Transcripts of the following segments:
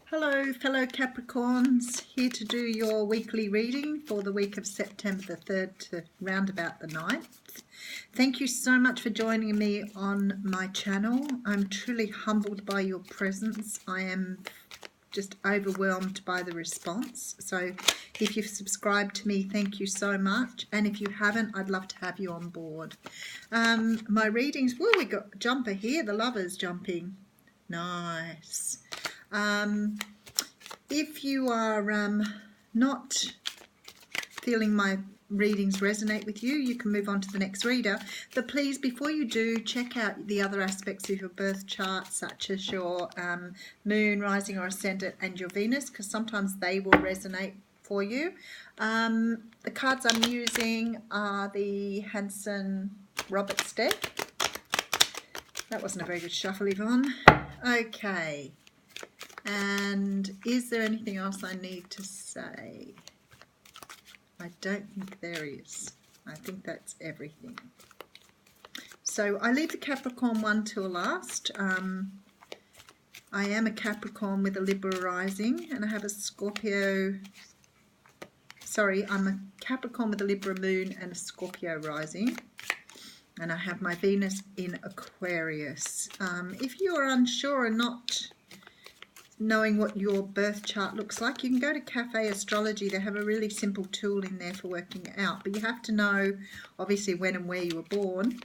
Hello fellow Capricorns, here to do your weekly reading for the week of September the 3rd to round about the 9th. Thank you so much for joining me on my channel. I'm truly humbled by your presence. I am just overwhelmed by the response. So if you've subscribed to me, thank you so much. And if you haven't, I'd love to have you on board. My readings, whoa, we got jumper here, the lover's jumping. Nice. If you are not feeling my readings resonate with you, you can move on to the next reader. But please, before you do, check out the other aspects of your birth chart, such as your moon, rising or ascendant, and your Venus, because sometimes they will resonate for you. The cards I'm using are the Hanson Roberts deck. That wasn't a very good shuffle, Yvonne. Okay. And is there anything else I need to say? I don't think there is. I think that's everything. So I leave the Capricorn one till last. I am a Capricorn with a Libra rising, and I have a Scorpio. Sorry, I'm a Capricorn with a Libra moon and a Scorpio rising. And I have my Venus in Aquarius. If you are unsure and not knowing what your birth chart looks like, you can go to Cafe Astrology. They have a really simple tool in there for working it out, but you have to know obviously when and where you were born,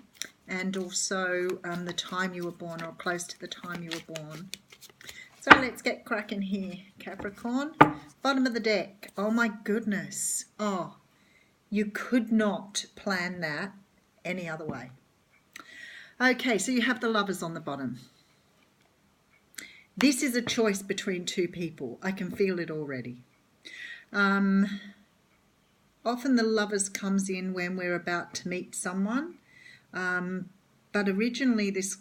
and also the time you were born, or close to the time you were born. So let's get cracking here, Capricorn. Bottom of the deck. Oh my goodness. Oh, you could not plan that any other way. Okay, so you have the Lovers on the bottom. This is a choice between two people. I can feel it already. Often the Lovers comes in when we're about to meet someone. But originally this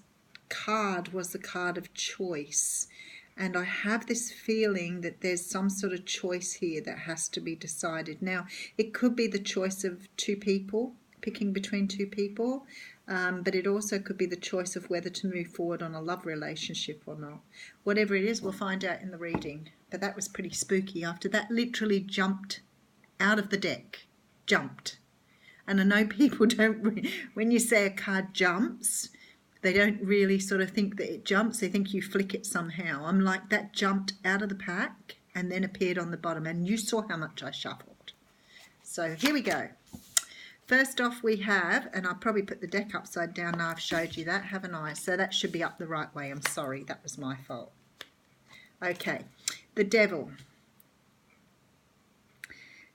card was the card of choice. And I have this feeling that there's some sort of choice here that has to be decided. Now, it could be the choice of two people, picking between two people. But it also could be the choice of whether to move forward on a love relationship or not. Whatever it is, we'll find out in the reading. But that was pretty spooky. After that literally jumped out of the deck. Jumped. And I know people don't, when you say a card jumps, they don't really sort of think that it jumps. They think you flick it somehow. I'm like, that jumped out of the pack and then appeared on the bottom. And you saw how much I shuffled. So here we go. First off we have, and I'll probably put the deck upside down now I've showed you that, haven't I? So that should be up the right way. I'm sorry, that was my fault. Okay, the Devil.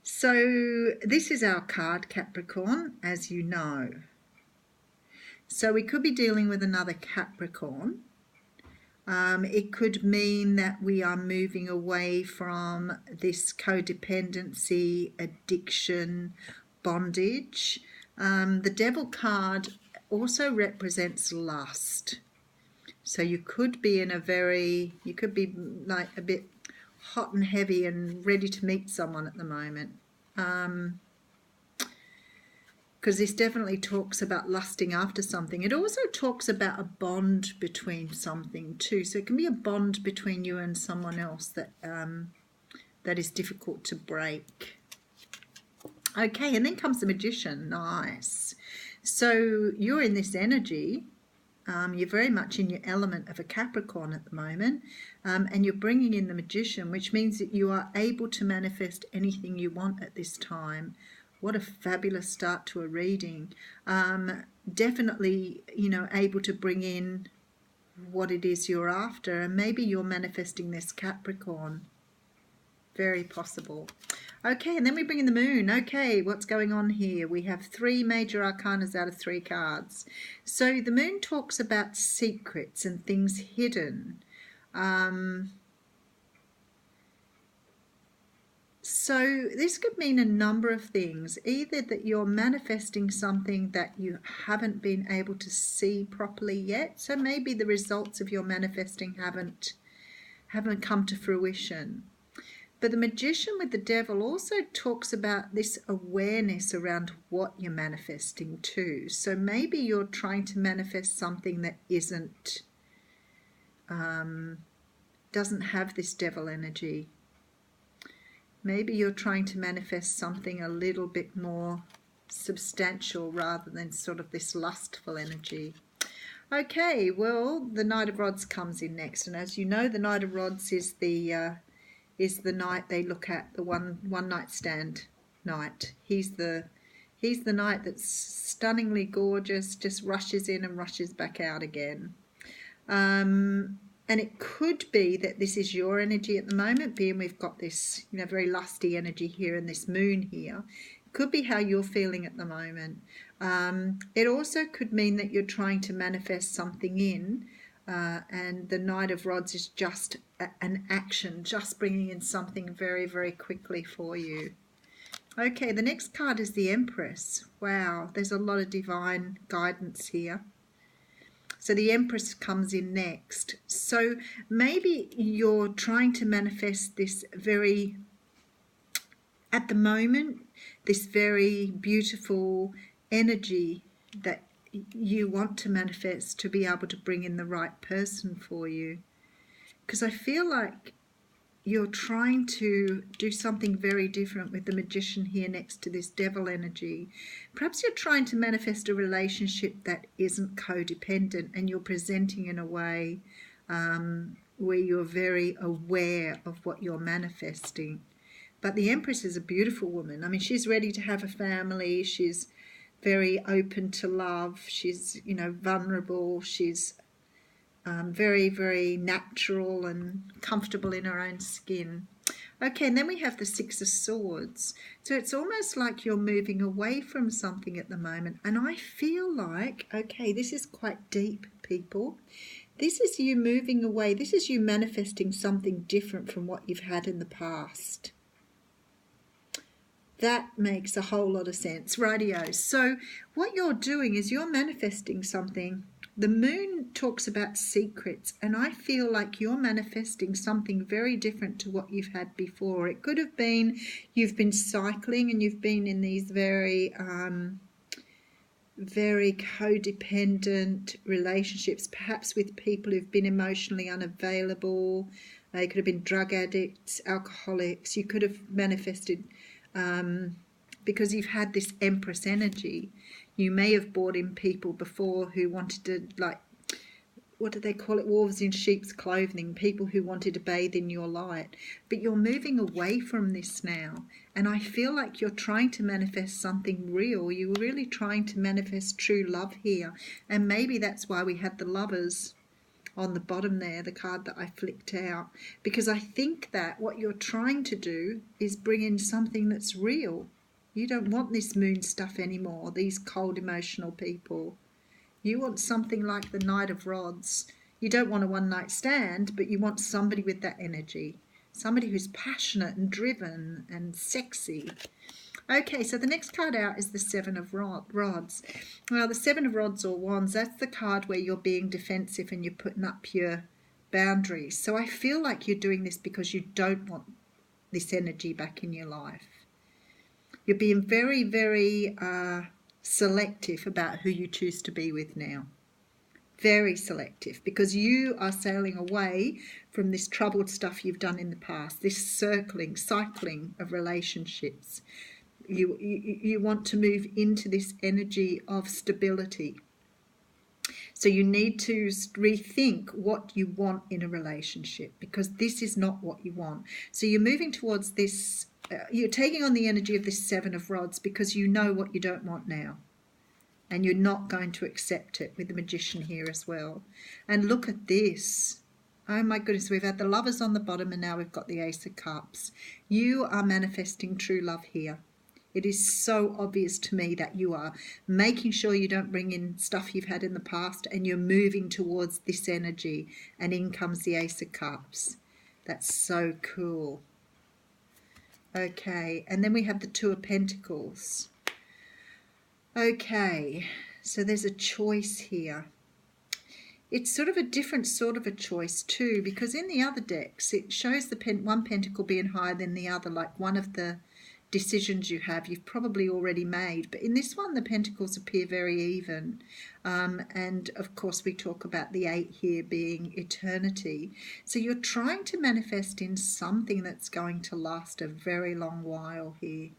So this is our card, Capricorn, as you know. So we could be dealing with another Capricorn. It could mean that we are moving away from this codependency, addiction, bondage. The Devil card also represents lust. So you could be in you could be like a bit hot and heavy and ready to meet someone at the moment. Because this definitely talks about lusting after something. It also talks about a bond between something too. So it can be a bond between you and someone else that that is difficult to break. Okay, and then comes the Magician. Nice. So you're in this energy. You're very much in your element of a Capricorn at the moment. And you're bringing in the Magician, which means that you are able to manifest anything you want at this time. What a fabulous start to a reading. Definitely, you know, able to bring in what it is you're after. And maybe you're manifesting this Capricorn. Very possible. Okay, and then we bring in the Moon. Okay, what's going on here? We have 3 major arcanas out of 3 cards. So the Moon talks about secrets and things hidden. So this could mean a number of things. Either that you're manifesting something that you haven't been able to see properly yet. So maybe the results of your manifesting haven't come to fruition. But the Magician with the Devil also talks about this awareness around what you're manifesting too. So maybe you're trying to manifest something that doesn't have this devil energy. Maybe you're trying to manifest something a little bit more substantial rather than sort of this lustful energy. Okay, well, the Knight of Rods comes in next, and as you know, the Knight of Rods is the knight they look at, the one night stand knight. He's the knight that's stunningly gorgeous, just rushes in and rushes back out again. And it could be that this is your energy at the moment, being we've got this, very lusty energy here and this moon here. It could be how you're feeling at the moment. It also could mean that you're trying to manifest something in, and the Knight of Rods is just an action, just bringing in something very, very quickly for you. Okay, the next card is the Empress. Wow, there's a lot of divine guidance here. So the Empress comes in next. So maybe you're trying to manifest this very, at the moment, this very beautiful energy that you want to manifest to be able to bring in the right person for you. Because I feel like you're trying to do something very different with the Magician here next to this devil energy. Perhaps you're trying to manifest a relationship that isn't codependent, and you're presenting in a way where you're very aware of what you're manifesting. But the Empress is a beautiful woman. I mean, she's ready to have a family. She's very open to love. She's, vulnerable. She's very, very natural and comfortable in her own skin. Okay, and then we have the Six of Swords. So it's almost like you're moving away from something at the moment. And I feel like, okay, this is quite deep, people. This is you moving away. This is you manifesting something different from what you've had in the past. That makes a whole lot of sense. Rightio. So what you're doing is you're manifesting something. The moon talks about secrets, and I feel like you're manifesting something very different to what you've had before. It could have been you've been cycling and you've been in these very codependent relationships, perhaps with people who've been emotionally unavailable. They could have been drug addicts, alcoholics. You could have manifested because you've had this Empress energy. You may have brought in people before who wanted to, like, what do they call it? Wolves in sheep's clothing, people who wanted to bathe in your light. But you're moving away from this now. And I feel like you're trying to manifest something real. You're really trying to manifest true love here. And maybe that's why we had the Lovers on the bottom there, the card that I flicked out. Because I think that what you're trying to do is bring in something that's real. You don't want this moon stuff anymore, these cold emotional people. You want something like the Knight of Rods. You don't want a one-night stand, but you want somebody with that energy. Somebody who's passionate and driven and sexy. Okay, so the next card out is the Seven of Rods. Well, the Seven of Rods or Wands, that's the card where you're being defensive and you're putting up your boundaries. So I feel like you're doing this because you don't want this energy back in your life. You're being very, very selective about who you choose to be with now. Very selective, because you are sailing away from this troubled stuff you've done in the past, this cycling of relationships. You want to move into this energy of stability. So you need to rethink what you want in a relationship, because this is not what you want. So you're moving towards this, you're taking on the energy of this Seven of Rods because you know what you don't want now. And you're not going to accept it, with the Magician here as well. And look at this. Oh my goodness, we've had the Lovers on the bottom and now we've got the Ace of Cups. You are manifesting true love here. It is so obvious to me that you are making sure you don't bring in stuff you've had in the past, and you're moving towards this energy, and in comes the Ace of Cups. That's so cool. Okay, and then we have the Two of Pentacles. Okay, so there's a choice here. It's sort of a different sort of a choice too, because in the other decks it shows the one pentacle being higher than the other, like one of the decisions you have, you've probably already made. But in this one, the pentacles appear very even. And of course, we talk about the 8 here being eternity. So you're trying to manifest in something that's going to last a very long while here.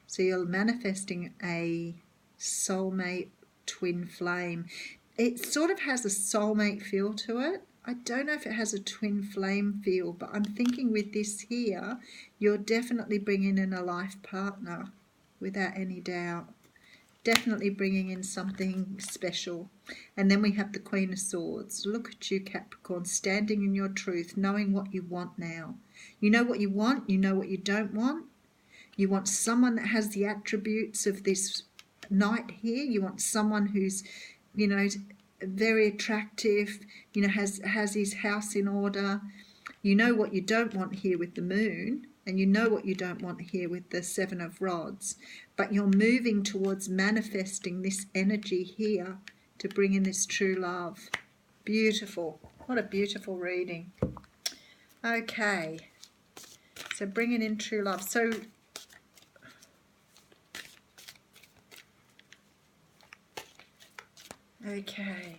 So you're manifesting a soulmate twin flame. It sort of has a soulmate feel to it. I don't know if it has a twin flame feel, but I'm thinking with this here, you're definitely bringing in a life partner without any doubt. Definitely bringing in something special. And then we have the Queen of Swords. Look at you, Capricorn, standing in your truth, knowing what you want now. You know what you want, you know what you don't want. You want someone that has the attributes of this knight here. You want someone who's, you know, very attractive, you know, has his house in order. You know what you don't want here with the moon, and you know what you don't want here with the 7 of rods. But you're moving towards manifesting this energy here to bring in this true love. Beautiful. What a beautiful reading. Okay. So bringing in true love. So okay.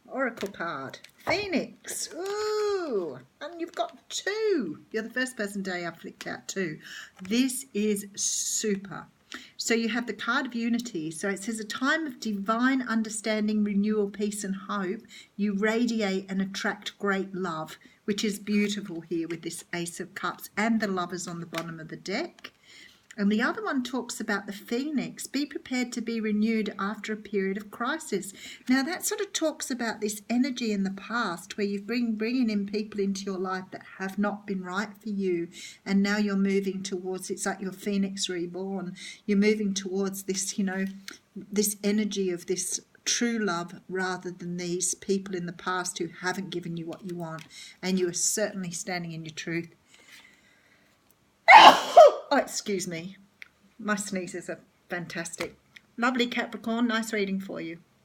Oracle card. Phoenix. Ooh. And you've got 2. You're the first person today I've flicked out 2. This is super. So you have the card of unity. So it says a time of divine understanding, renewal, peace and hope. You radiate and attract great love, which is beautiful here with this Ace of Cups and the Lovers on the bottom of the deck. And the other one talks about the phoenix. Be prepared to be renewed after a period of crisis. Now that sort of talks about this energy in the past where you've bringing in people into your life that have not been right for you. And now you're moving towards, it's like your phoenix reborn. You're moving towards this, you know, this energy of this true love rather than these people in the past who haven't given you what you want. And you are certainly standing in your truth. Oh, excuse me. My sneezes are fantastic. Lovely Capricorn. Nice reading for you.